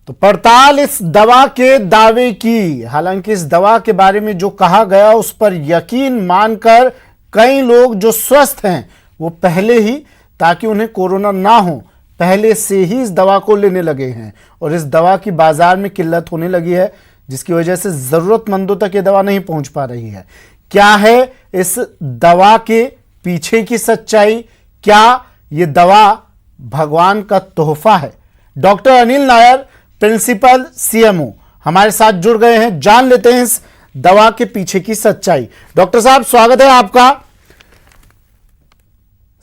तो पड़ताल इस दवा के दावे की। हालांकि इस दवा के बारे में जो कहा गया उस पर यकीन मानकर कई लोग जो स्वस्थ हैं वो पहले ही, ताकि उन्हें कोरोना ना हो, पहले से ही इस दवा को लेने लगे हैं और इस दवा की बाजार में किल्लत होने लगी है, जिसकी वजह से जरूरतमंदों तक ये दवा नहीं पहुंच पा रही है। क्या है इस दवा के पीछे की सच्चाई? क्या ये दवा भगवान का तोहफा है? Doctor Anil Nair, principal CMO, हमारे साथ जुड़ गए हैं। जान लेते हैं इस दवा के पीछे की सच्चाई। डॉक्टर साहब, स्वागत है आपका।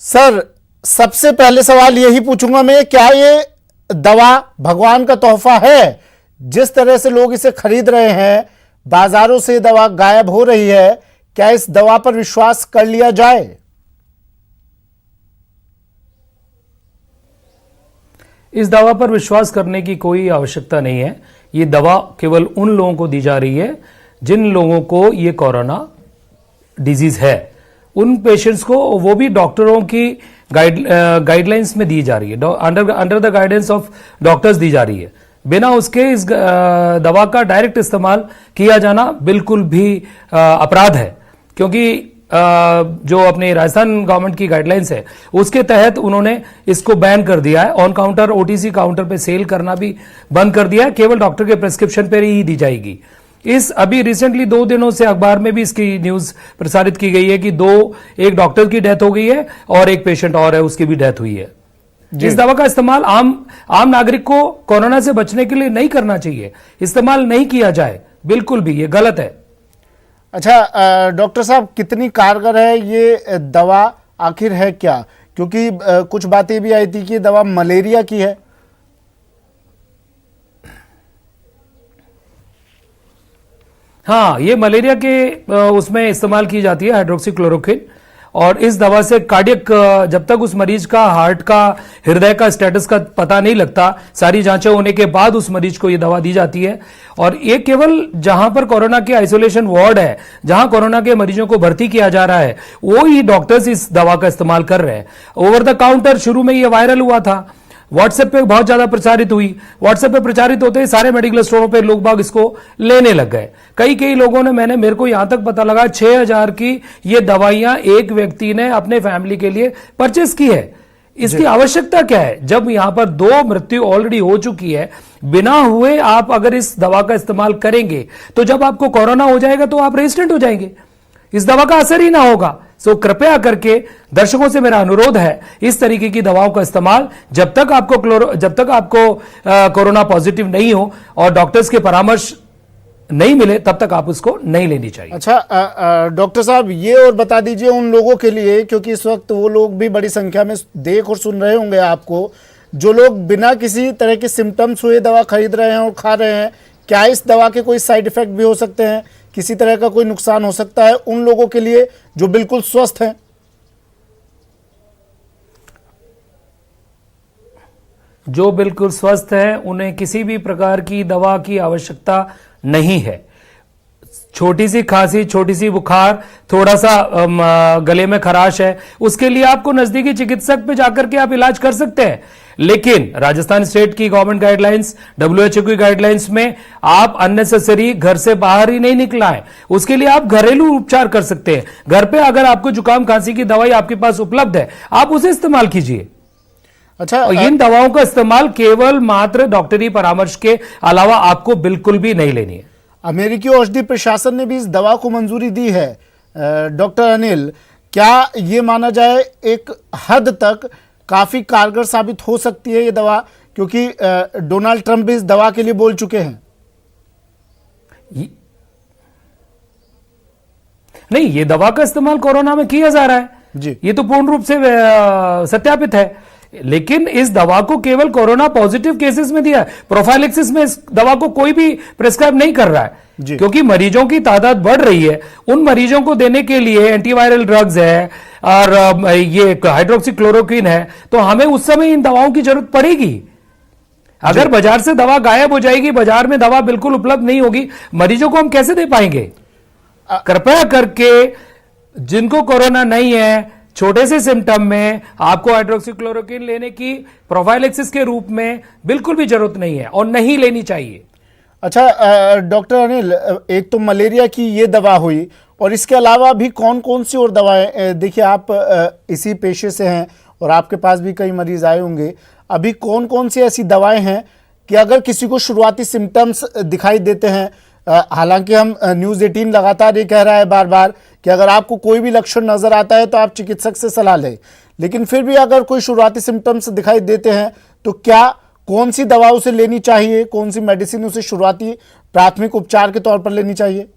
सर, सबसे पहले सवाल यही पूछूंगा मैं, क्या ये दवा भगवान का तोहफा है? जिस तरह से लोग इसे खरीद रहे हैं, बाजारों से दवा गायब हो रही है, क्या इस दवा पर विश्वास कर लिया जाए? इस दवा पर विश्वास करने की कोई आवश्यकता नहीं है। ये दवा केवल उन लोगों को दी जा रही है जिन लोगों को ये कोरोना डिजीज है। उन पेशेंट्स को, वो भी डॉक्टरों की गाइडलाइंस में दी जा रही है, under the guidance of doctors दी जा रही है। बिना उसके इस दवा का डायरेक्ट इस्तेमाल किया जाना बिल्कुल भी अपराध है, क्योंकि जो अपने राजस्थान गवर्नमेंट की गाइडलाइंस है उसके तहत उन्होंने इसको बैन कर दिया है। ऑन काउंटर, ओटीसी काउंटर पे सेल करना भी बंद कर दिया है, केवल डॉक्टर के प्रिस्क्रिप्शन पर ही दी जाएगी। इस अभी रिसेंटली 2 दिनों से अखबार में भी इसकी न्यूज प्रसारित की गई है कि एक डॉक्टर की डेथ हो गई है और एक पेशेंट और है, उसकी भी डेथ हुई है। इस दवा का इस्तेमाल आम नागरिक को कोरोना से बचने के लिए नहीं करना चाहिए। इस्तेमाल नहीं किया जाए, बिल्कुल भी, ये गलत है। अच्छा डॉक्टर साहब, कितनी कारगर है ये दवा, आखिर है क्या? क्योंकि कुछ बातें भी आई थी कि दवा मलेरिया की है। हाँ, ये मलेरिया के उसमें इस्तेमाल की जाती है, हाइड्रोक्सीक्लोरोक्विन। और इस दवा से कार्डियक, जब तक उस मरीज का हार्ट का, हृदय का स्टेटस का पता नहीं लगता, सारी जांचें होने के बाद उस मरीज को ये दवा दी जाती है। और ये केवल जहां पर कोरोना के आइसोलेशन वार्ड है, जहां कोरोना के मरीजों को भर्ती किया जा रहा है, वो ही डॉक्टर्स इस दवा का इस्तेमाल कर रहे हैं। ओवर द काउंटर शुरू में ये वायरल हुआ था, व्हाट्सएप पे बहुत ज्यादा प्रचारित हुई। व्हाट्सएप पे प्रचारित होते ही सारे मेडिकल स्टोरों पे लोग बाग इसको लेने लग गए। कई लोगों ने, मेरे को यहां तक पता लगा 6000 की ये दवाइयां एक व्यक्ति ने अपने फैमिली के लिए परचेस की है। इसकी आवश्यकता क्या है जब यहां पर 2 मृत्यु ऑलरेडी हो चुकी है? बिना हुए आप अगर इस दवा का इस्तेमाल करेंगे तो जब आपको कोरोना हो जाएगा तो आप रेजिस्टेंट हो जाएंगे, इस दवा का असर ही ना होगा। सो कृपया करके दर्शकों से मेरा अनुरोध है, इस तरीके की दवाओं का इस्तेमाल जब तक आपको कोरोना पॉजिटिव नहीं हो और डॉक्टर्स के परामर्श नहीं मिले तब तक आप उसको नहीं लेनी चाहिए। अच्छा डॉक्टर साहब, ये और बता दीजिए उन लोगों के लिए, क्योंकि इस वक्त वो लोग भी बड़ी संख्या में देख और सुन रहे होंगे आपको, जो लोग बिना किसी तरह के सिम्टम्स हुए दवा खरीद रहे हैं और खा रहे हैं, क्या इस दवा के कोई साइड इफेक्ट भी हो सकते हैं? किसी तरह का कोई नुकसान हो सकता है उन लोगों के लिए जो बिल्कुल स्वस्थ हैं? जो बिल्कुल स्वस्थ हैं उन्हें किसी भी प्रकार की दवा की आवश्यकता नहीं है। छोटी सी खांसी, छोटी सी बुखार, थोड़ा सा गले में खराश है, उसके लिए आपको नजदीकी चिकित्सक पे जाकर के आप इलाज कर सकते हैं। लेकिन राजस्थान स्टेट की गवर्नमेंट गाइडलाइंस, WHO की गाइडलाइंस में आप अननेसेसरी घर से बाहर ही नहीं निकला है। उसके लिए आप घरेलू उपचार कर सकते हैं। घर पे अगर आपको जुकाम खांसी की दवाई आपके पास उपलब्ध है, आप उसे इस्तेमाल कीजिए। अच्छा, और इन दवाओं का इस्तेमाल केवल मात्र डॉक्टरी परामर्श के अलावा आपको बिल्कुल भी नहीं लेनी है। अमेरिकी औषधि प्रशासन ने भी इस दवा को मंजूरी दी है। डॉक्टर अनिल, क्या ये माना जाए एक हद तक काफी कारगर साबित हो सकती है ये दवा? क्योंकि डोनाल्ड ट्रंप भी इस दवा के लिए बोल चुके हैं। नहीं, ये दवा का इस्तेमाल कोरोना में किया जा रहा है जी, ये तो पूर्ण रूप से सत्यापित है। लेकिन इस दवा को केवल कोरोना पॉजिटिव केसेस में दिया है। प्रोफाइलेक्सिस में इस दवा को कोई भी प्रिस्क्राइब नहीं कर रहा है, क्योंकि मरीजों की तादाद बढ़ रही है। उन मरीजों को देने के लिए एंटीवायरल ड्रग्स है और ये हाइड्रोक्सीक्लोरोक्विन है, तो हमें उस समय इन दवाओं की जरूरत पड़ेगी। अगर बाजार से दवा गायब हो जाएगी, बाजार में दवा बिल्कुल उपलब्ध नहीं होगी, मरीजों को हम कैसे दे पाएंगे? कृपया करके जिनको कोरोना नहीं है, छोटे से सिम्टम में आपको हाइड्रोक्सीक्लोरोक्विन लेने की प्रोफाइलेक्सिस के रूप में बिल्कुल भी जरूरत नहीं है और नहीं लेनी चाहिए। अच्छा डॉक्टर अनिल, एक तो मलेरिया की ये दवा हुई, और इसके अलावा भी कौन कौन सी और दवाएं, देखिए आप इसी पेशे से हैं और आपके पास भी कई मरीज आए होंगे, अभी कौन कौन सी ऐसी दवाएं हैं कि अगर किसी को शुरुआती सिम्टम्स दिखाई देते हैं, हालांकि हम न्यूज़ 18 लगातार ये कह रहा है बार बार कि अगर आपको कोई भी लक्षण नजर आता है तो आप चिकित्सक से सलाह लें, लेकिन फिर भी अगर कोई शुरुआती सिम्टम्स दिखाई देते हैं तो क्या कौन सी दवा उसे लेनी चाहिए, कौन सी मेडिसिन उसे शुरुआती प्राथमिक उपचार के तौर पर लेनी चाहिए?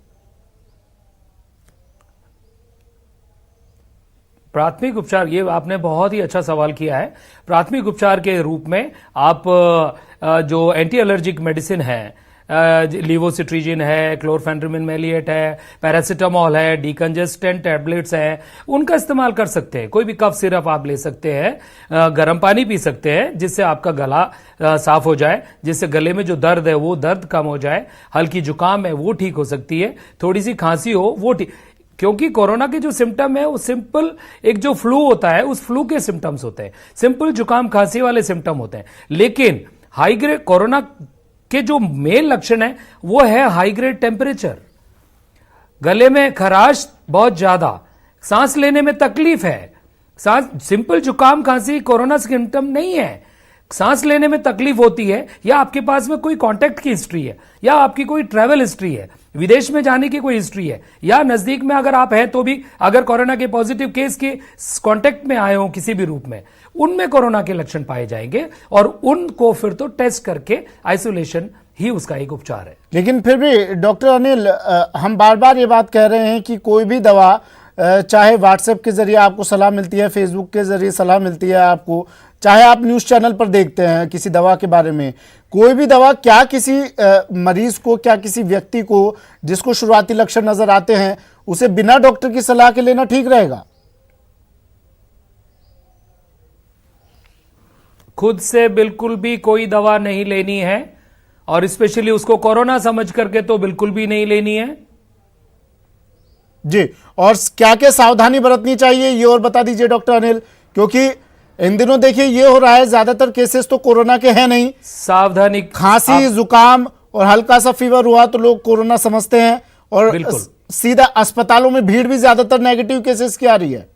प्राथमिक उपचार, ये आपने बहुत ही अच्छा सवाल किया है। प्राथमिक उपचार के रूप में आप जो एंटी एलर्जिक मेडिसिन है, लीवोसिट्रीजिन है, क्लोरफेनड्रामिन मेलिएट है, पैरासीटामोल है, डीकंजेस्टेंट टैबलेट्स हैं, उनका इस्तेमाल कर सकते हैं। कोई भी कफ सिरप आप ले सकते हैं, गर्म पानी पी सकते हैं जिससे आपका गला साफ हो जाए, जिससे गले में जो दर्द है वो दर्द कम हो जाए, हल्की जुकाम है वो ठीक हो सकती है, थोड़ी सी खांसी हो वो ठीक, क्योंकि कोरोना के जो सिम्टम है वो सिंपल एक जो फ्लू होता है उस फ्लू के सिम्टम्स होते हैं, सिंपल जुकाम खांसी वाले सिम्टम होते हैं। लेकिन हाई ग्रेड कोरोना के जो मेन लक्षण है वो है हाई ग्रेड टेम्परेचर, गले में खराश बहुत ज्यादा, सांस लेने में तकलीफ है। सिंपल जुकाम खांसी कोरोना सिम्टम नहीं है, सांस लेने में तकलीफ होती है, या आपके पास में कोई कांटेक्ट की हिस्ट्री है, या आपकी कोई ट्रैवल हिस्ट्री है, विदेश में जाने की कोई हिस्ट्री है, या नजदीक में अगर आप हैं तो भी अगर कोरोना के पॉजिटिव केस के कांटेक्ट में आए हो किसी भी रूप में, उनमें कोरोना के लक्षण पाए जाएंगे और उनको फिर तो टेस्ट करके आइसोलेशन ही उसका एक उपचार है। लेकिन फिर भी डॉक्टर अनिल, हम बार बार ये बात कह रहे हैं कि कोई भी दवा, चाहे व्हाट्सएप के जरिए आपको सलाह मिलती है, फेसबुक के जरिए सलाह मिलती है आपको, चाहे आप न्यूज़ चैनल पर देखते हैं किसी दवा के बारे में, कोई भी दवा क्या किसी मरीज को, क्या किसी व्यक्ति को जिसको शुरुआती लक्षण नजर आते हैं उसे बिना डॉक्टर की सलाह के लेना ठीक रहेगा? खुद से बिल्कुल भी कोई दवा नहीं लेनी है, और स्पेशली उसको कोरोना समझ करके तो बिल्कुल भी नहीं लेनी है जी। और क्या क्या सावधानी बरतनी चाहिए ये और बता दीजिए डॉक्टर अनिल, क्योंकि इन दिनों देखिए ये हो रहा है, ज्यादातर केसेस तो कोरोना के हैं नहीं, सावधानी, खांसी जुकाम और हल्का सा फीवर हुआ तो लोग कोरोना समझते हैं, और सीधा अस्पतालों में भीड़ भी ज्यादातर नेगेटिव केसेस की आ रही है।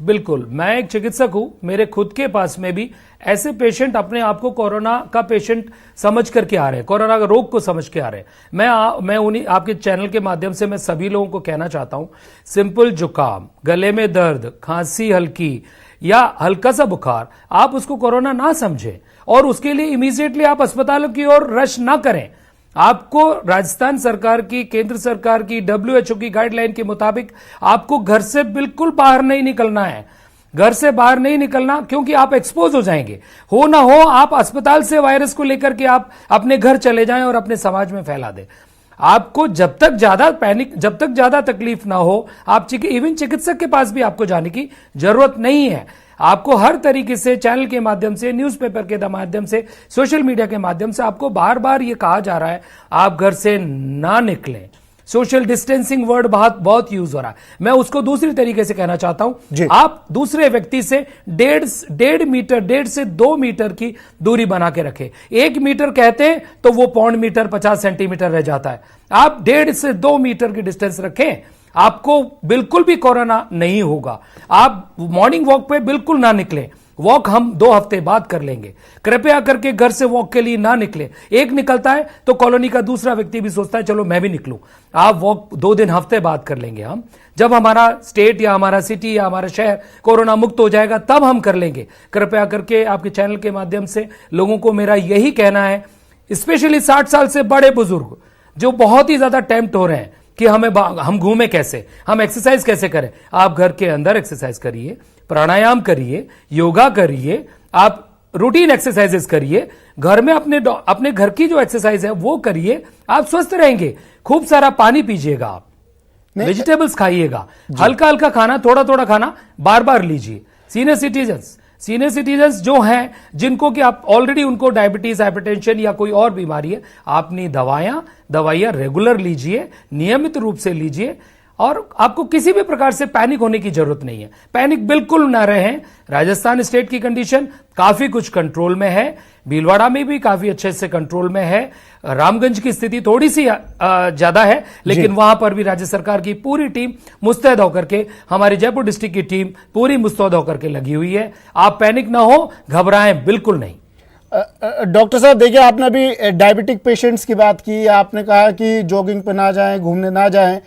बिल्कुल, मैं एक चिकित्सक हूं, मेरे खुद के पास में भी ऐसे पेशेंट अपने आप को कोरोना का पेशेंट समझ करके आ रहे हैं, कोरोना का रोग को समझ के आ रहे हैं। मैं उन्हीं आपके चैनल के माध्यम से मैं सभी लोगों को कहना चाहता हूं, सिंपल जुकाम, गले में दर्द, खांसी हल्की या हल्का सा बुखार, आप उसको कोरोना ना समझें और उसके लिए इमीडिएटली आप अस्पतालों की ओर रश ना करें। आपको राजस्थान सरकार की, केंद्र सरकार की, WHO की गाइडलाइन के मुताबिक आपको घर से बिल्कुल बाहर नहीं निकलना है, घर से बाहर नहीं निकलना, क्योंकि आप एक्सपोज हो जाएंगे। हो ना हो आप अस्पताल से वायरस को लेकर के आप अपने घर चले जाएं और अपने समाज में फैला दें। आपको जब तक ज्यादा पैनिक, जब तक ज्यादा तकलीफ ना हो, आप इवन चिकित्सक के पास भी आपको जाने की जरूरत नहीं है। आपको हर तरीके से चैनल के माध्यम से, न्यूज़पेपर के माध्यम से, सोशल मीडिया के माध्यम से आपको बार बार ये कहा जा रहा है आप घर से ना निकलें। सोशल डिस्टेंसिंग वर्ड बहुत यूज हो रहा है, मैं उसको दूसरी तरीके से कहना चाहता हूं, आप दूसरे व्यक्ति से 1.5 से 2 मीटर की दूरी बना के रखें। 1 मीटर कहते हैं तो वो 0.5 मीटर 50 सेंटीमीटर रह जाता है। आप 1.5 से 2 मीटर की डिस्टेंस रखें, आपको बिल्कुल भी कोरोना नहीं होगा। आप मॉर्निंग वॉक पे बिल्कुल ना निकलें, वॉक हम 2 हफ्ते बाद कर लेंगे। कृपया करके घर से वॉक के लिए ना निकले। एक निकलता है तो कॉलोनी का दूसरा व्यक्ति भी सोचता है चलो मैं भी निकलूं। आप वॉक 2 दिन हफ्ते बाद कर लेंगे। हम जब हमारा स्टेट या हमारा सिटी या हमारा शहर कोरोना मुक्त हो जाएगा तब हम कर लेंगे। कृपया करके आपके चैनल के माध्यम से लोगों को मेरा यही कहना है, स्पेशली 60 साल से बड़े बुजुर्ग जो बहुत ही ज्यादा टेम्प्ट हो रहे हैं कि हम घूमे कैसे, हम एक्सरसाइज कैसे करें। आप घर के अंदर एक्सरसाइज करिए, प्राणायाम करिए, योगा करिए, आप रूटीन एक्सरसाइजेस करिए, घर में अपने घर की जो एक्सरसाइज है वो करिए, आप स्वस्थ रहेंगे। खूब सारा पानी पीजिएगा, आप वेजिटेबल्स खाइएगा, हल्का हल्का खाना, थोड़ा थोड़ा खाना बार बार लीजिए। सीनियर सिटीजन्स सीनियर सिटीजन्स जो हैं, जिनको कि आप ऑलरेडी उनको डायबिटीज, हाइपरटेंशन या कोई और बीमारी है, आपने दवाइयां रेगुलर लीजिए, नियमित रूप से लीजिए, और आपको किसी भी प्रकार से पैनिक होने की जरूरत नहीं है। पैनिक बिल्कुल ना रहें। राजस्थान स्टेट की कंडीशन काफी कुछ कंट्रोल में है, भीलवाड़ा में भी काफी अच्छे से कंट्रोल में है, रामगंज की स्थिति थोड़ी सी ज्यादा है, लेकिन वहां पर भी राज्य सरकार की पूरी टीम मुस्तैद होकर के, हमारी जयपुर डिस्ट्रिक्ट की टीम पूरी मुस्तैद होकर के लगी हुई है। आप पैनिक ना हो, घबराएं बिल्कुल नहीं। डॉक्टर साहब देखिए, आपने अभी डायबिटिक पेशेंट्स की बात की, आपने कहा कि जॉगिंग पे ना जाएं, घूमने ना जाएं।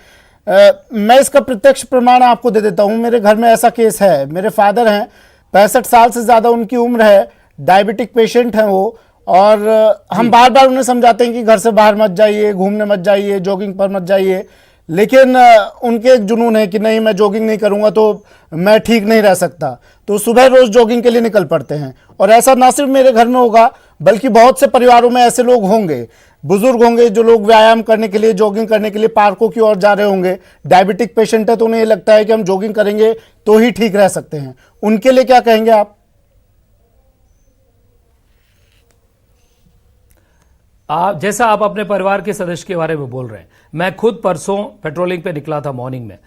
मैं इसका प्रत्यक्ष प्रमाण आपको दे देता हूं। मेरे घर में ऐसा केस है। मेरे फादर हैं, 65 साल से ज्यादा उनकी उम्र है, डायबिटिक पेशेंट हैं वो, और हम बार बार उन्हें समझाते हैं कि घर से बाहर मत जाइए, घूमने मत जाइए, जॉगिंग पर मत जाइए, लेकिन उनके एक जुनून है कि नहीं, मैं जॉगिंग नहीं करूंगा तो मैं ठीक नहीं रह सकता। तो सुबह रोज जॉगिंग के लिए निकल पड़ते हैं। और ऐसा ना सिर्फ मेरे घर में होगा, बल्कि बहुत से परिवारों में ऐसे लोग होंगे, बुजुर्ग होंगे, जो लोग व्यायाम करने के लिए, जॉगिंग करने के लिए पार्कों की ओर जा रहे होंगे। डायबिटिक पेशेंट है तो उन्हें ये लगता है कि हम जॉगिंग करेंगे तो ही ठीक रह सकते हैं। उनके लिए क्या कहेंगे आप? जैसा आप अपने परिवार के सदस्य के बारे में बोल रहे हैं, मैं खुद परसों पेट्रोलिंग पे निकला था मॉर्निंग में।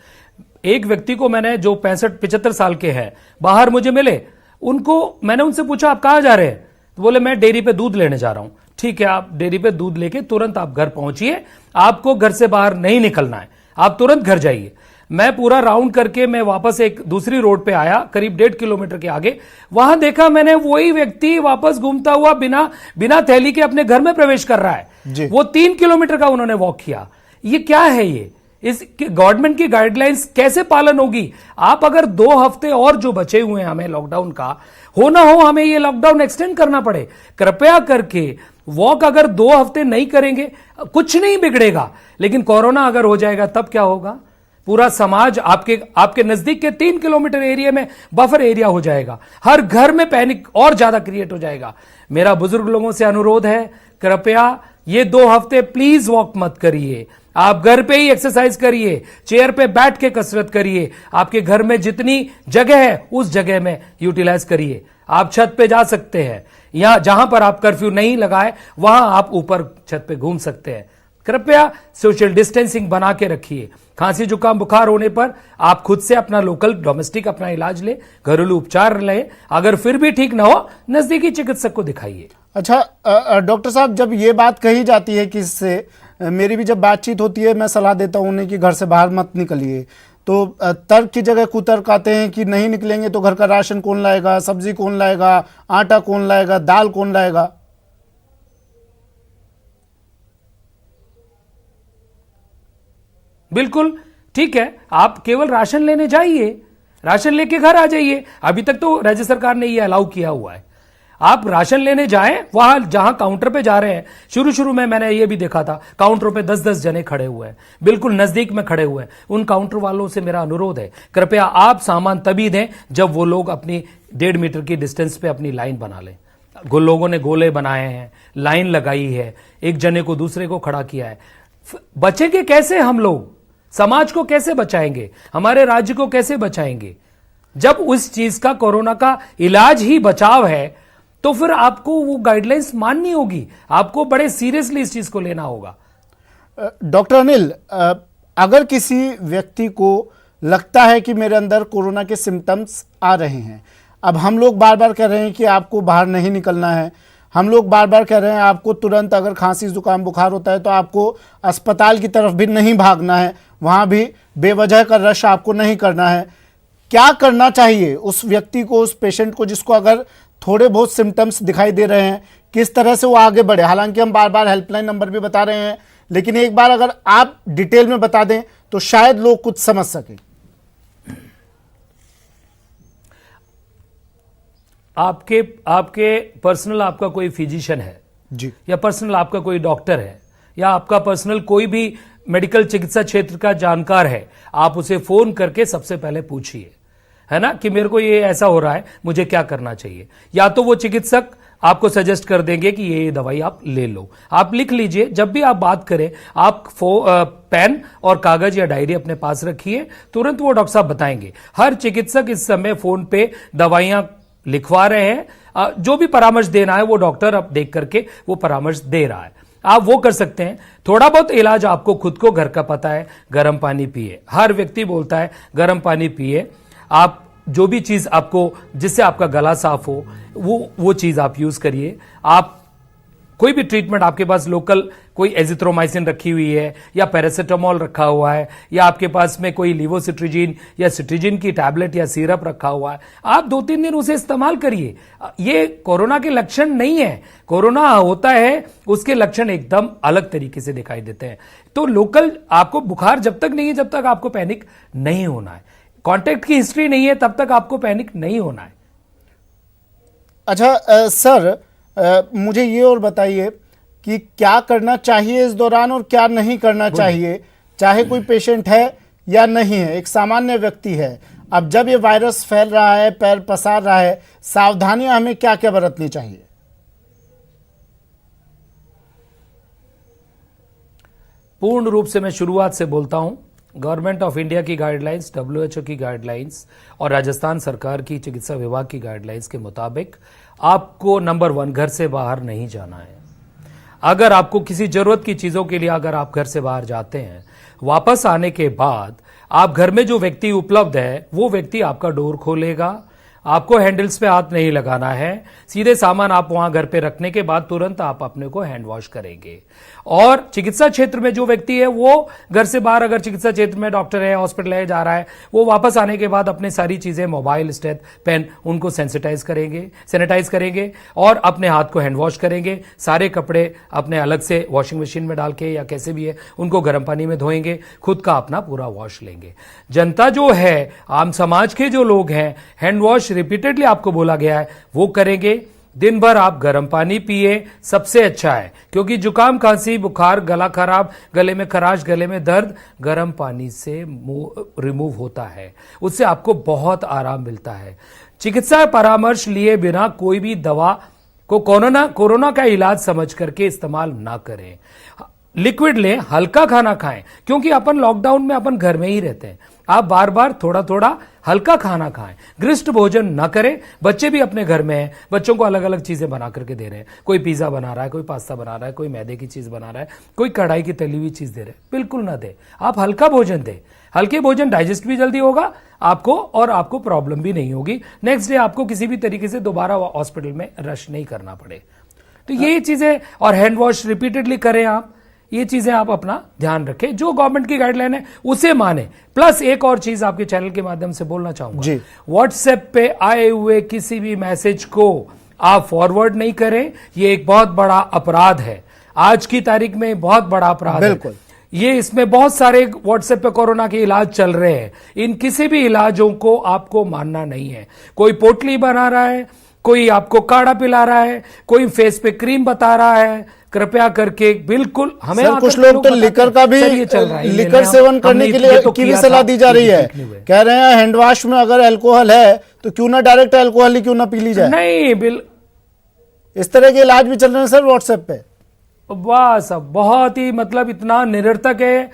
एक व्यक्ति को मैंने, जो 65-75 साल के हैं, बाहर मुझे मिले, उनको मैंने उनसे पूछा आप कहां जा रहे हैं, तो बोले मैं डेयरी पे दूध लेने जा रहा हूं। ठीक है, आप डेयरी पे दूध लेके तुरंत आप घर पहुंचिए, आपको घर से बाहर नहीं निकलना है, आप तुरंत घर जाइए। मैं पूरा राउंड करके मैं वापस एक दूसरी रोड पे आया, करीब 1.5 किलोमीटर के आगे, वहां देखा मैंने वही व्यक्ति वापस घूमता हुआ बिना थैली के अपने घर में प्रवेश कर रहा है। वो 3 किलोमीटर का उन्होंने वॉक किया। ये क्या है? ये इस गवर्नमेंट की गाइडलाइंस कैसे पालन होगी? आप अगर 2 हफ्ते और जो बचे हुए हैं हमें लॉकडाउन का, हो ना हो हमें ये लॉकडाउन एक्सटेंड करना पड़े, कृपया करके वॉक अगर 2 हफ्ते नहीं करेंगे कुछ नहीं बिगड़ेगा, लेकिन कोरोना अगर हो जाएगा तब क्या होगा? पूरा समाज आपके नजदीक के 3 किलोमीटर एरिया में बफर एरिया हो जाएगा, हर घर में पैनिक और ज्यादा क्रिएट हो जाएगा। मेरा बुजुर्ग लोगों से अनुरोध है, कृपया ये 2 हफ्ते प्लीज वॉक मत करिए, आप घर पे ही एक्सरसाइज करिए, चेयर पे बैठ के कसरत करिए, आपके घर में जितनी जगह है उस जगह में यूटिलाइज करिए। आप छत पे जा सकते हैं, या जहां पर आप कर्फ्यू नहीं लगाए वहां आप ऊपर छत पे घूम सकते हैं। कृपया सोशल डिस्टेंसिंग बना के रखिए। खांसी जुकाम बुखार होने पर आप खुद से अपना लोकल डोमेस्टिक अपना इलाज ले, घरेलू उपचार लें, अगर फिर भी ठीक ना हो नजदीकी चिकित्सक को दिखाइए। अच्छा डॉक्टर साहब, जब ये बात कही जाती है कि इससे, मेरी भी जब बातचीत होती है, मैं सलाह देता हूं उन्हें कि घर से बाहर मत निकलिए, तो तर्क की जगह कुतर्क आते हैं कि नहीं निकलेंगे तो घर का राशन कौन लाएगा, सब्जी कौन लाएगा, आटा कौन लाएगा, दाल कौन लाएगा? बिल्कुल ठीक है, आप केवल राशन लेने जाइए, राशन लेके घर आ जाइए। अभी तक तो राज्य सरकार ने ये अलाउ किया हुआ है, आप राशन लेने जाएं, वहां जहां काउंटर पे जा रहे हैं। शुरू में मैंने ये भी देखा था, काउंटरों पे 10-10 जने खड़े हुए हैं, बिल्कुल नजदीक में खड़े हुए हैं। उन काउंटर वालों से मेरा अनुरोध है, कृपया आप सामान तभी दें जब वो लोग अपनी 1.5 मीटर की डिस्टेंस पे अपनी लाइन बना लें। लोगों ने गोले बनाए हैं, लाइन लगाई है, एक जने को दूसरे को खड़ा किया है। बचेंगे कैसे हम लोग? समाज को कैसे बचाएंगे? हमारे राज्य को कैसे बचाएंगे? जब उस चीज का, कोरोना का इलाज ही बचाव है, तो फिर आपको वो गाइडलाइंस माननी होगी, आपको बड़े सीरियसली इस चीज को लेना होगा। डॉक्टर अनिल, अगर किसी व्यक्ति को लगता है कि मेरे अंदर कोरोना के सिम्टम्स आ रहे हैं, अब हम लोग बार बार कह रहे हैं कि आपको बाहर नहीं निकलना है, हम लोग बार बार कह रहे हैं आपको तुरंत अगर खांसी जुकाम बुखार होता है तो आपको अस्पताल की तरफ भी नहीं भागना है, वहां भी बेवजह का रश आपको नहीं करना है, क्या करना चाहिए उस व्यक्ति को, उस पेशेंट को, जिसको अगर थोड़े बहुत सिम्टम्स दिखाई दे रहे हैं, किस तरह से वो आगे बढ़े? हालांकि हम बार बार हेल्पलाइन नंबर भी बता रहे हैं, लेकिन एक बार अगर आप डिटेल में बता दें तो शायद लोग कुछ समझ सकें। आपके पर्सनल आपका कोई फिजिशियन है जी, या पर्सनल आपका कोई डॉक्टर है, या आपका पर्सनल कोई भी मेडिकल चिकित्सा क्षेत्र का जानकार है, आप उसे फोन करके सबसे पहले पूछिए, है ना, कि मेरे को ये ऐसा हो रहा है, मुझे क्या करना चाहिए। या तो वो चिकित्सक आपको सजेस्ट कर देंगे कि ये दवाई आप ले लो, आप लिख लीजिए। जब भी आप बात करें, आप पेन और कागज या डायरी अपने पास रखिए, तुरंत वो डॉक्टर साहब बताएंगे। हर चिकित्सक इस समय फोन पे दवाइयां लिखवा रहे हैं। जो भी परामर्श देना है वो डॉक्टर अब देख करके वो परामर्श दे रहा है, आप वो कर सकते हैं। थोड़ा बहुत इलाज आपको खुद को घर का पता है, गर्म पानी पिए। हर व्यक्ति बोलता है गर्म पानी पिए। आप जो भी चीज आपको जिससे आपका गला साफ हो वो चीज आप यूज करिए। आप कोई भी ट्रीटमेंट आपके पास लोकल कोई एजिथ्रोमाइसिन रखी हुई है या पैरासिटामोल रखा हुआ है या आपके पास में कोई लिवोसिट्रिजिन या सिट्रिजिन की टैबलेट या सिरप रखा हुआ है, आप 2-3 दिन उसे इस्तेमाल करिए। ये कोरोना के लक्षण नहीं है। कोरोना होता है उसके लक्षण एकदम अलग तरीके से दिखाई देते हैं। तो लोकल आपको बुखार जब तक नहीं है जब तक आपको पैनिक नहीं होना है। कॉन्टैक्ट की हिस्ट्री नहीं है तब तक आपको पैनिक नहीं होना है। अच्छा सर, मुझे ये और बताइए कि क्या करना चाहिए इस दौरान और क्या नहीं करना चाहिए, चाहे कोई पेशेंट है या नहीं है, एक सामान्य व्यक्ति है। अब जब ये वायरस फैल रहा है, पैर पसार रहा है, सावधानियां हमें क्या क्या बरतनी चाहिए? पूर्ण रूप से मैं शुरुआत से बोलता हूं, गवर्नमेंट ऑफ इंडिया की गाइडलाइंस, WHO की गाइडलाइंस और राजस्थान सरकार की चिकित्सा विभाग की गाइडलाइंस के मुताबिक आपको नंबर 1 घर से बाहर नहीं जाना है। अगर आपको किसी जरूरत की चीजों के लिए अगर आप घर से बाहर जाते हैं, वापस आने के बाद आप घर में जो व्यक्ति उपलब्ध है वो व्यक्ति आपका डोर खोलेगा। आपको हैंडल्स पे हाथ नहीं लगाना है। सीधे सामान आप वहां घर पे रखने के बाद तुरंत आप अपने को हैंड वॉश करेंगे। और चिकित्सा क्षेत्र में जो व्यक्ति है वो घर से बाहर अगर चिकित्सा क्षेत्र में डॉक्टर है, हॉस्पिटल है, जा रहा है, वो वापस आने के बाद अपने सारी चीजें मोबाइल, स्टेथ, पेन उनको सैनिटाइज करेंगे और अपने हाथ को हैंड वॉश करेंगे। सारे कपड़े अपने अलग से वॉशिंग मशीन में डाल के या कैसे भी है उनको गर्म पानी में धोएंगे, खुद का अपना पूरा वॉश लेंगे। जनता जो है, आम समाज के जो लोग हैं, हैंड वॉश रिपीटेडली आपको बोला गया है वो करेंगे। दिन भर आप गर्म पानी पिए, सबसे अच्छा है, क्योंकि जुकाम, खांसी, बुखार, गला खराब, गले में खराश, गले में दर्द गर्म पानी से रिमूव होता है। उससे आपको बहुत आराम मिलता है। चिकित्सा परामर्श लिए बिना कोई भी दवा को कोरोना का इलाज समझ करके इस्तेमाल ना करें। लिक्विड लें, हल्का खाना खाएं, क्योंकि अपन लॉकडाउन में अपन घर में ही रहते हैं। आप बार बार थोड़ा थोड़ा हल्का खाना खाएं, गृष्ट भोजन न करें। बच्चे भी अपने घर में हैं, बच्चों को अलग अलग चीजें बना करके दे रहे हैं। कोई पिज्जा बना रहा है, कोई पास्ता बना रहा है, कोई मैदे की चीज बना रहा है, कोई कढ़ाई की तली हुई चीज दे रहे हैं। बिल्कुल ना दे, आप हल्का भोजन दें। हल्के भोजन डाइजेस्ट भी जल्दी होगा आपको और आपको प्रॉब्लम भी नहीं होगी। नेक्स्ट डे आपको किसी भी तरीके से दोबारा हॉस्पिटल में रश नहीं करना पड़े। तो ये चीजें, और हैंड वॉश रिपीटेडली करें आप, ये चीजें आप अपना ध्यान रखें। जो गवर्नमेंट की गाइडलाइन है उसे माने। प्लस एक और चीज आपके चैनल के माध्यम से बोलना चाहूंगा, व्हाट्सएप पे आए हुए किसी भी मैसेज को आप फॉरवर्ड नहीं करें। ये एक बहुत बड़ा अपराध है, आज की तारीख में बहुत बड़ा अपराध है। ये इसमें बहुत सारे व्हाट्सएप पे कोरोना के इलाज चल रहे हैं। इन किसी भी इलाजों को आपको मानना नहीं है। कोई पोटली बना रहा है, कोई आपको काढ़ा पिला रहा है, कोई फेस पे क्रीम बता रहा है, कृपया करके बिल्कुल हमें सर, कुछ लोग तो लिकर का भी लिकर सेवन करने के लिए की भी सलाह दी जा रही है। कह रहे हैं हैंड वॉश में अगर अल्कोहल है तो क्यों ना डायरेक्ट अल्कोहल ही क्यों ना पी ली जाए। नहीं, इस तरह के इलाज भी चल रहे हैं सर व्हाट्सएप पे। वाह, सब बहुत ही मतलब इतना निरर्थक है।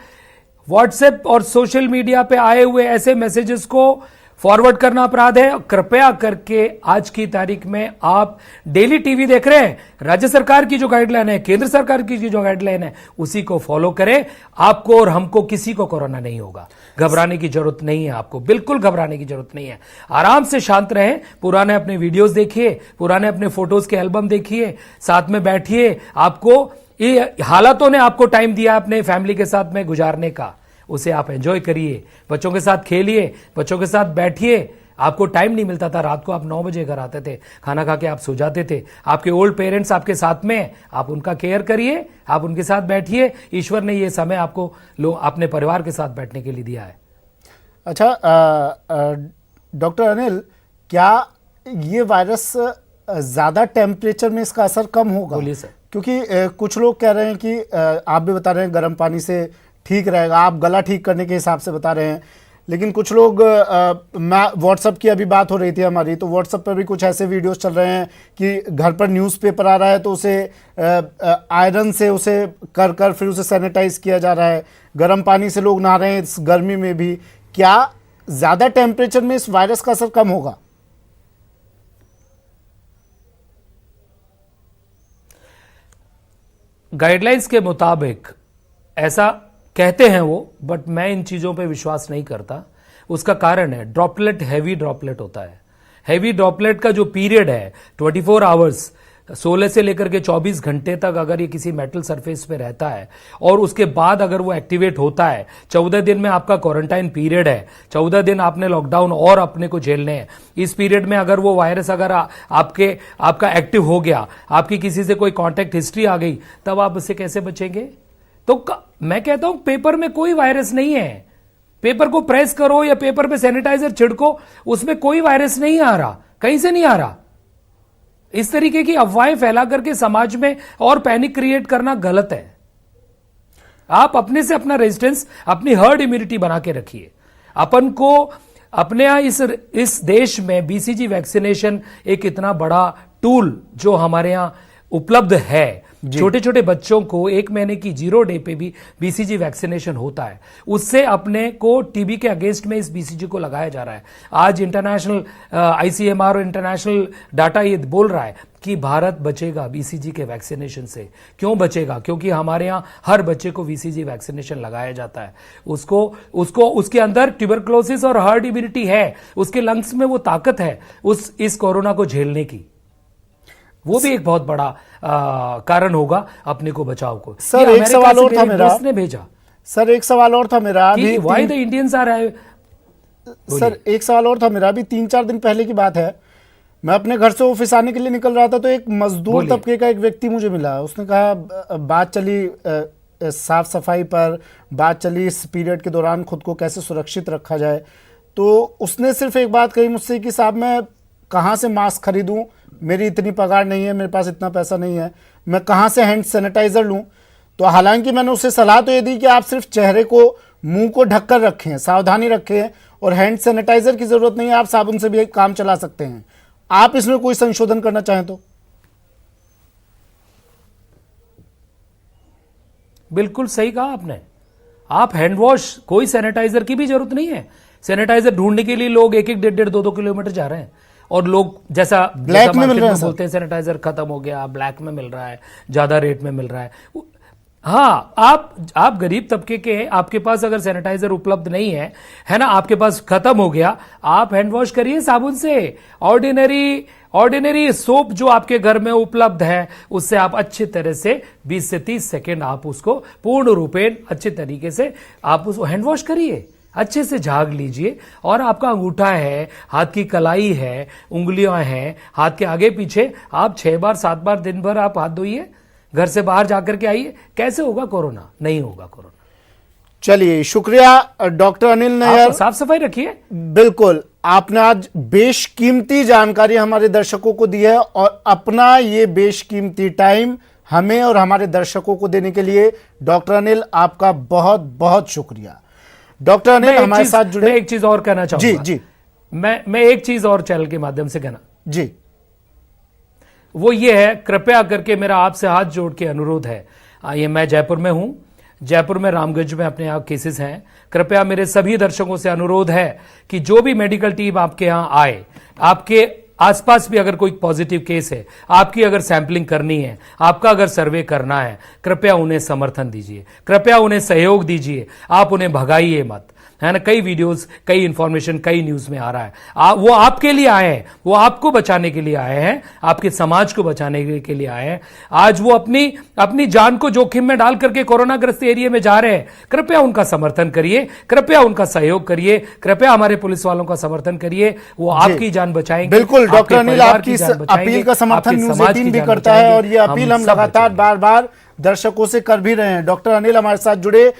व्हाट्सएप और सोशल मीडिया पे आए हुए ऐसे मैसेजेस को फॉरवर्ड करना अपराध है। कृपया करके आज की तारीख में आप डेली टीवी देख रहे हैं, राज्य सरकार की जो गाइडलाइन है, केंद्र सरकार की जो गाइडलाइन है, उसी को फॉलो करें। आपको और हमको किसी को कोरोना नहीं होगा। घबराने की जरूरत नहीं है, आपको बिल्कुल घबराने की जरूरत नहीं है। आराम से शांत रहें। पुराने अपने वीडियोस देखिए, पुराने अपने फोटोज के एल्बम देखिए, साथ में बैठिए। आपको ये हालातों ने आपको टाइम दिया अपने फैमिली के साथ में गुजारने का, उसे आप एंजॉय करिए। बच्चों के साथ खेलिए, बच्चों के साथ बैठिए। आपको टाइम नहीं मिलता था, रात को आप 9 बजे घर आते थे, खाना खा के आप सो जाते थे। आपके ओल्ड पेरेंट्स आपके साथ में, आप उनका केयर करिए, आप उनके साथ बैठिए। ईश्वर ने ये समय आपको अपने परिवार के साथ बैठने के लिए दिया है। अच्छा डॉक्टर अनिल, क्या ये वायरस ज्यादा टेम्परेचर में इसका असर कम होगा? बोलिए सर। क्योंकि कुछ लोग कह रहे हैं कि आप भी बता रहे हैं गर्म पानी से ठीक रहेगा, आप गला ठीक करने के हिसाब से बता रहे हैं, लेकिन कुछ लोग व्हाट्सएप की अभी बात हो रही थी हमारी, तो व्हाट्सएप पर भी कुछ ऐसे वीडियोस चल रहे हैं कि घर पर न्यूज़पेपर आ रहा है तो उसे आयरन से उसे कर फिर उसे सैनिटाइज किया जा रहा है। गर्म पानी से लोग नहा रहे हैं इस गर्मी में भी। क्या ज़्यादा टेम्परेचर में इस वायरस का असर कम होगा? गाइडलाइंस के मुताबिक ऐसा कहते हैं वो, बट मैं इन चीजों पे विश्वास नहीं करता। उसका कारण है ड्रॉपलेट, हैवी ड्रॉपलेट होता है। हैवी ड्रॉपलेट का जो पीरियड है 24 आवर्स, 16 से लेकर के 24 घंटे तक अगर ये किसी मेटल सरफेस पे रहता है और उसके बाद अगर वो एक्टिवेट होता है, 14 दिन में आपका क्वारंटाइन पीरियड है, 14 दिन आपने लॉकडाउन और अपने को झेलने हैं। इस पीरियड में अगर वो वायरस अगर आपका एक्टिव हो गया, आपकी किसी से कोई कॉन्टेक्ट हिस्ट्री आ गई, तब आप उससे कैसे बचेंगे? तो मैं कहता हूं पेपर में कोई वायरस नहीं है। पेपर को प्रेस करो या पेपर पे सैनिटाइजर छिड़को, उसमें कोई वायरस नहीं आ रहा, कहीं से नहीं आ रहा। इस तरीके की अफवाहें फैला करके समाज में और पैनिक क्रिएट करना गलत है। आप अपने से अपना रेजिस्टेंस, अपनी हर्ड इम्यूनिटी बना के रखिए। अपन को अपने यहां इस देश में बीसीजी वैक्सीनेशन एक इतना बड़ा टूल जो हमारे यहां उपलब्ध है। छोटे छोटे बच्चों को 1 महीने की 0 डे पे भी बीसीजी वैक्सीनेशन होता है। उससे अपने को टीबी के अगेंस्ट में इस बीसीजी को लगाया जा रहा है। आज इंटरनेशनल आईसीएमआर और इंटरनेशनल डाटा ये बोल रहा है कि भारत बचेगा बीसीजी के वैक्सीनेशन से। क्यों बचेगा? क्योंकि हमारे यहां हर बच्चे को बीसीजी वैक्सीनेशन लगाया जाता है। उसको उसके अंदर ट्यूबरक्लोसिस और हर्ड इम्यूनिटी है, उसके लंग्स में वो ताकत है इस कोरोना को झेलने की। वो भी एक बहुत बड़ा कारण होगा अपने को बचाव को। सर एक सवाल और था मेरा, ने भेजा सर एक सवाल और था मेरा, व्हाई द इंडियंस आर आए। सर एक सवाल और था मेरा, अभी 3-4 दिन पहले की बात है, मैं अपने घर से ऑफिस आने के लिए निकल रहा था तो एक मजदूर तबके का एक व्यक्ति मुझे मिला। उसने कहा, बात चली साफ सफाई पर, बात चली इस पीरियड के दौरान खुद को कैसे सुरक्षित रखा जाए, तो उसने सिर्फ एक बात कही मुझसे कि साहब मैं कहाँ से मास्क खरीदूं, मेरी इतनी पगार नहीं है, मेरे पास इतना पैसा नहीं है, मैं कहाँ से हैंड सैनिटाइजर लूं। तो हालांकि मैंने उसे सलाह तो ये दी कि आप सिर्फ चेहरे को, मुंह को ढककर रखें, सावधानी रखें, और हैंड सैनिटाइजर की जरूरत नहीं है, आप साबुन से भी काम चला सकते हैं। आप इसमें कोई संशोधन करना चाहें तो? बिल्कुल सही कहा आपने। आप हैंड वॉश, कोई सैनिटाइजर की भी जरूरत नहीं है। सैनिटाइजर ढूंढने के लिए लोग 1-1, 1.5, 2-2 किलोमीटर जा रहे हैं। और लोग जैसा ब्लैक में मिल रहा है, बोलते हैं सैनिटाइजर खत्म हो गया, ब्लैक में मिल रहा है, ज्यादा रेट में मिल रहा है। हाँ, आप गरीब तबके के हैं, आपके पास अगर सैनिटाइजर उपलब्ध नहीं है ना, आपके पास खत्म हो गया, आप हैंड वॉश करिए साबुन से। ऑर्डिनरी सोप जो आपके घर में उपलब्ध है, उससे आप अच्छी तरह से 20 से 30 सेकेंड आप उसको पूर्ण रूपेण अच्छे तरीके से आप उसको हैंड वॉश करिए, अच्छे से झाग लीजिए। और आपका अंगूठा है, हाथ की कलाई है, उंगलियां हैं, हाथ के आगे पीछे, आप 6 बार 7 बार दिन भर आप हाथ धोइए, घर से बाहर जाकर के आइए। कैसे होगा कोरोना? नहीं होगा कोरोना। चलिए, शुक्रिया डॉक्टर अनिल नैयर। साफ सफाई रखिए। बिल्कुल, आपने आज बेशकीमती जानकारी हमारे दर्शकों को दी है, और अपना ये बेशकीमती टाइम हमें और हमारे दर्शकों को देने के लिए डॉक्टर अनिल आपका बहुत बहुत शुक्रिया। डॉक्टर अनिल हमारे साथ जुड़े। मैं एक चीज और कहना चाहूंगा। जी, मैं एक चीज और चैनल के माध्यम से कहना जी, वो ये है, कृपया करके मेरा आपसे हाथ जोड़ के अनुरोध है। ये मैं जयपुर में हूं, जयपुर में रामगंज में अपने यहाँ केसेस हैं। कृपया मेरे सभी दर्शकों से अनुरोध है कि जो भी मेडिकल टीम आपके यहाँ आए, आपके आसपास भी अगर कोई पॉजिटिव केस है, आपकी अगर सैंपलिंग करनी है, आपका अगर सर्वे करना है, कृपया उन्हें समर्थन दीजिए, कृपया उन्हें सहयोग दीजिए। आप उन्हें भगाइए मत, है ना। कई वीडियोस, कई इंफॉर्मेशन, कई न्यूज में आ रहा है। वो आपके लिए आए हैं, वो आपको बचाने के लिए आए हैं, आपके समाज को बचाने के लिए आए हैं। आज वो अपनी जान को जोखिम में डाल करके कोरोना ग्रस्त एरिया में जा रहे हैं। कृपया उनका समर्थन करिए, कृपया उनका सहयोग करिए, कृपया हमारे पुलिस वालों का समर्थन करिए। वो आपकी जान बचाएंगे। बिल्कुल डॉक्टर अनिल, आपकी अपील का समर्थन न्यूज़ 18 भी करता है, और ये अपील हम लगातार बार बार दर्शकों से कर भी रहे हैं। डॉक्टर अनिल हमारे साथ जुड़े,